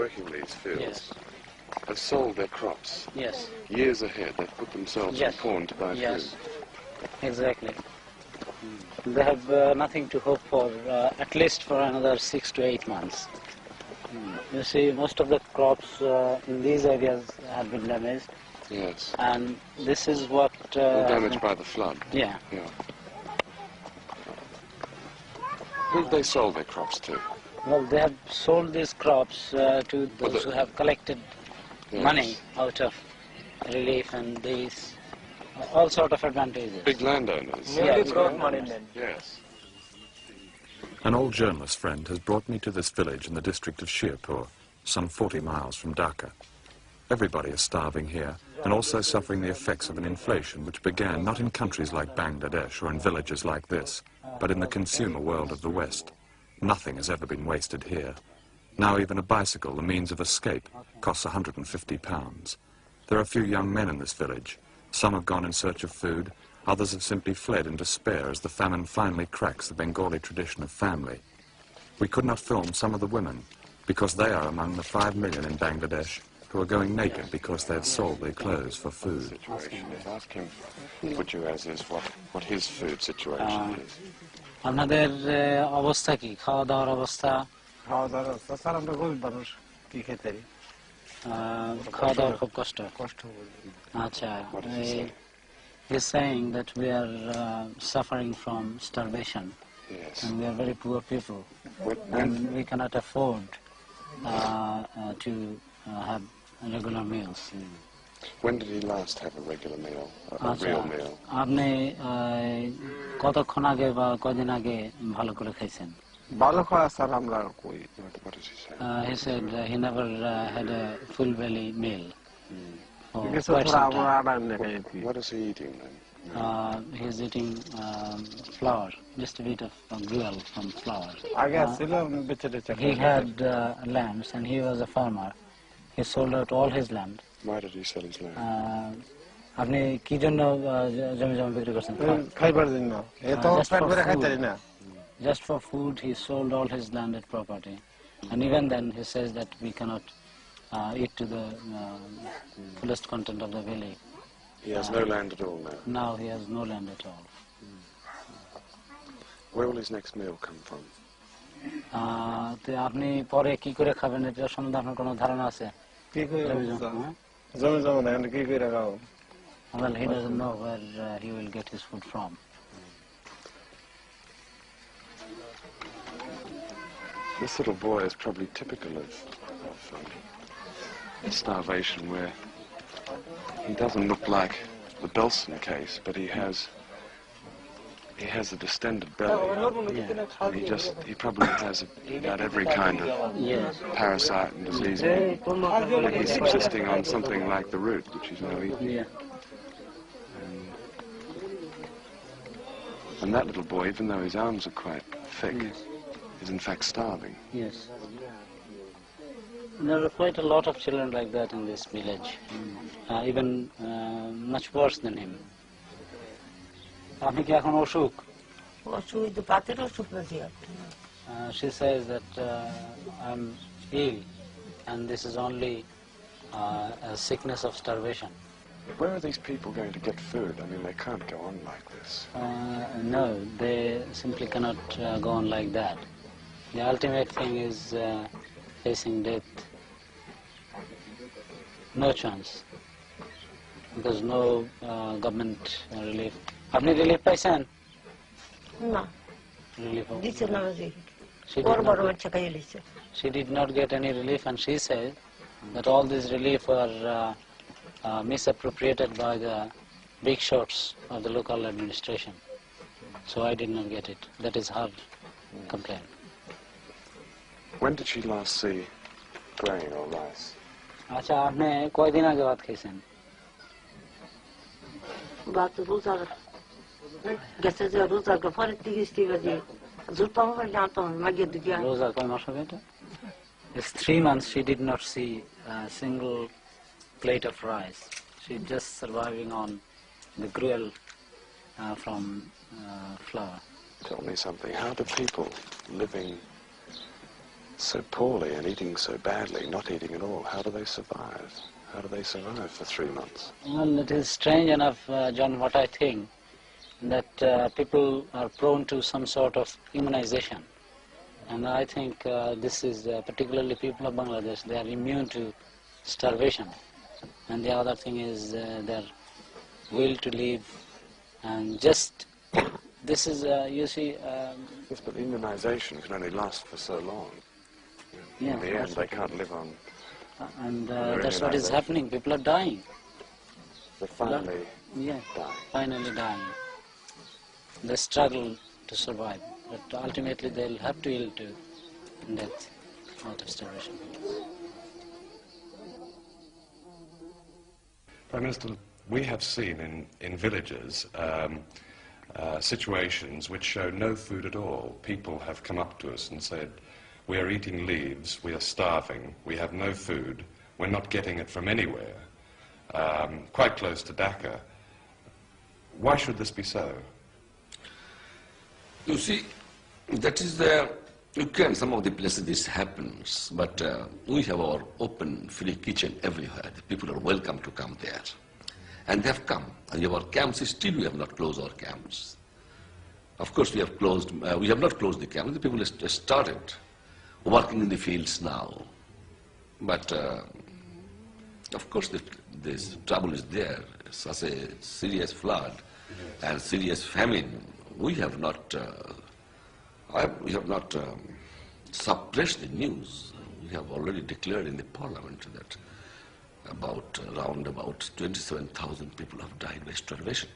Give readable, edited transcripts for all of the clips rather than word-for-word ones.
working these fields Yes. have sold their crops. Yes. Years ahead, they've put themselves in pawn to buy Yes. food. Exactly. They have nothing to hope for, at least for another 6 to 8 months. You see, most of the crops in these areas have been damaged. Yes. And this is what... All damaged by the flood. Yeah. Yeah. Who have they sold their crops to? Well, they have sold these crops to those who have collected money out of relief and these, all sort of advantages. Big landowners. Yeah, Yes. An old journalist friend has brought me to this village in the district of Shirpur, some 40 miles from Dhaka. Everybody is starving here and also suffering the effects of an inflation which began not in countries like Bangladesh or in villages like this, but in the consumer world of the West. Nothing has ever been wasted here. Now even a bicycle, the means of escape, costs £150. There are few young men in this village. Some have gone in search of food, others have simply fled in despair as the famine finally cracks the Bengali tradition of family. We could not film some of the women because they are among the 5 million in Bangladesh who are going naked because they have sold their clothes for food. Ask him, Bujuaz, is what his food situation is. আপনাদের অবস্থা কি খাওয়া দাওয়ার অবস্থা sir আমরা গরিব মানুষ কি খেতে খাওয়া দাওয়ার খুব কষ্ট কষ্ট আচ্ছা he's saying that we are suffering from starvation. Yes. And we are very poor people and we cannot afford to have regular meals. When did he last have a regular meal, a real meal? আপনি কতক্ষণ আগে বা কদিন আগে ভালো করে খাইছেন? ভালো খাওয়া স্যার আমরা কই What does he say? He said he never had a full belly meal. কিছু থোড়া আমরা আড়াই নেই What is he eating then? He's eating flour, just a bit of gruel from flour. আগে ছিল বেচে বেচে He had lambs and he was a farmer. He sold out all his land. Why did he sell his land? আপনি কি জন্য জমি বিক্রি করছেন? খাইবার জন্য এত পেট ভরে খাইতে না Just for food, he sold all his landed property. And even then, he says that we cannot eat to the fullest content of the belly. He has no land at all now. Now he has no land at all. Where will his next meal come from? আপনি পরে কি করে খাবেন এটা সম্বন্ধে আপনার কোনো ধারণা আছে? কি করে জমি জমা দেন কি করে খাও Well, he doesn't know where he will get his food from. This little boy is probably typical of starvation, where he doesn't look like the Belson case, but he has a distended belly. And he probably has about every kind of parasite and disease. And he's subsisting on something like the root, which he's now eating. And that little boy, even though his arms are quite thick, is in fact starving. Yes. There are quite a lot of children like that in this village, even much worse than him. আপনি কি এখন অসুখ? অসুখ পাতের অসুখ নাকি? She says that I'm ill and this is only a sickness of starvation. Where are these people going to get food? I mean, they can't go on like this. No, they simply cannot go on like that. The ultimate thing is facing death. No chance. Because no government relief. আপনি relief পাইছেন? না Relief. দিছে না জি She বড় did বড় not- বাচ্চা খাইয়ে লিছে She did not get any relief, and she said that all this relief were misappropriated by the big shots of the local administration. So I did not get it. That is her complaint. When did she last see grain or rice? আচ্ছা আপনি কয়দিন আগে ভাত খাইছেন? বাত রোজার গেছে যে রোজার পরে 30 বাজে জুতা হবে না তো মাগে দিকে রোজা কয় মাস হবে এটা? It's 3 months she did not see a single plate of rice. She's just surviving on the gruel from flour. Tell me something. How do people living so poorly and eating so badly, not eating at all? How do they survive? How do they survive for 3 months? Well, it is strange enough, John, what I think, that people are prone to some sort of immunization. And I think this is particularly people of Bangladesh, they are immune to starvation. And the other thing is their will to live. And just, this is, you see... Yes, but immunization can only last for so long. Yeah, in the end, they can't live on... And that's what is happening. People are dying. They're finally dying. Finally dying. They struggle to survive, but ultimately they'll have to yield to death out of starvation. Prime Minister, we have seen in villages situations which show no food at all. People have come up to us and said, we are eating leaves, we are starving, we have no food, we're not getting it from anywhere, quite close to Dhaka. Why should this be so? You see, that is some of the places this happens, but we have our open, free kitchen everywhere. The people are welcome to come there. And they have come. And our camps, still we have not closed our camps. Of course, we have not closed the camps. The people have started working in the fields now. But, of course, this trouble is there. Such a serious flood and serious famine. We have not suppressed the news. We have already declared in the parliament that around 27,000 people have died by starvation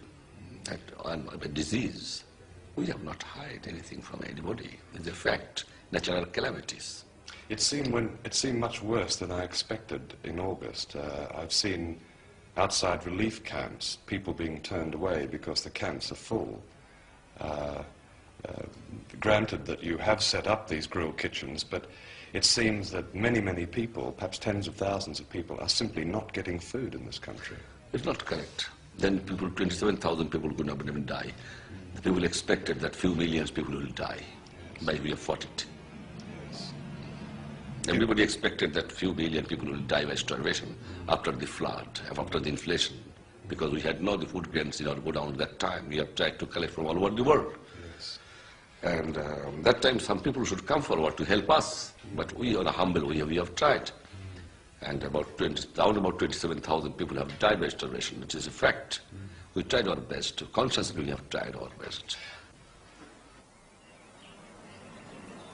and by disease. We have not hid anything from anybody. It's a fact, natural calamities. It seemed much worse than I expected in August. I've seen outside relief camps people being turned away because the camps are full. Granted that you have set up these grill kitchens, but it seems that many people, perhaps tens of thousands of people, are simply not getting food in this country. It's not correct. Then 27,000 people could not even die. The people expected that few millions people will die by way of 40. Yes. Everybody expected that few million people will die by starvation after the flood, after the inflation, because we had no the food grains in order to go down at that time. We have tried to collect from all over the world. And that time some people should come forward to help us, but we are humble, we have tried. And about 27,000 people have died by starvation, which is a fact. We tried our best, consciously we have tried our best.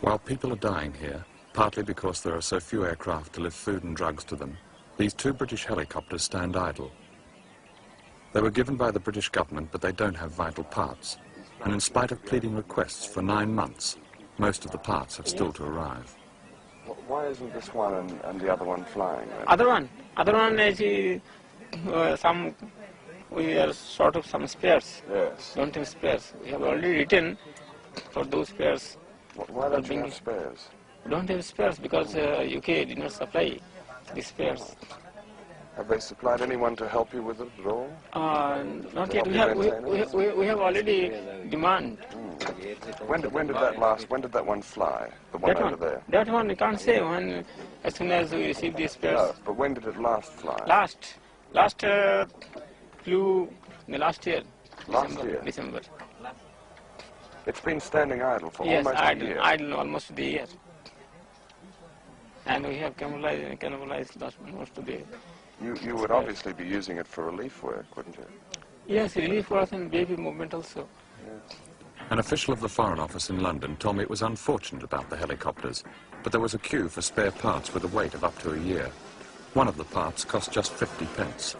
While people are dying here, partly because there are so few aircraft to lift food and drugs to them, these 2 British helicopters stand idle. They were given by the British government, but they don't have vital parts. And in spite of pleading requests for 9 months, most of the parts have still to arrive. Why isn't this one and the other one flying? Other one is we are short of some spares. Yes. Don't have spares. We have already written for those spares. Why don't you have spares? We don't have spares because UK did not supply the spares. Have they supplied anyone to help you with it at all? Not yet. We have already demand. When did that last? When did that one fly? The one over there. That one we can't say when. As soon as we receive the spares. No, but when did it last fly? Last flew in the last year. December. It's been standing idle for almost a year. Yes, idle almost the year. And we have cannibalized most of the. You would obviously be using it for relief work, wouldn't you? Yes, relief work and baby movement also. Yes. An official of the Foreign Office in London told me it was unfortunate about the helicopters, but there was a queue for spare parts with a wait of up to a year. One of the parts cost just 50 pence.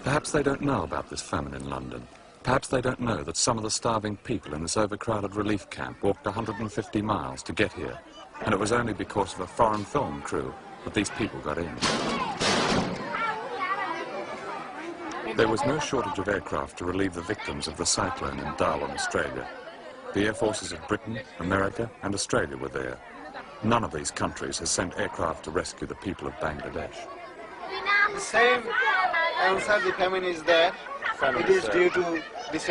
Perhaps they don't know about this famine in London. Perhaps they don't know that some of the starving people in this overcrowded relief camp walked 150 miles to get here, and it was only because of a foreign film crew that these people got in. There was no shortage of aircraft to relieve the victims of the cyclone in Darwin, Australia. The air forces of Britain, America and Australia were there. None of these countries has sent aircraft to rescue the people of Bangladesh. The same answer, the famine is there. It is due to this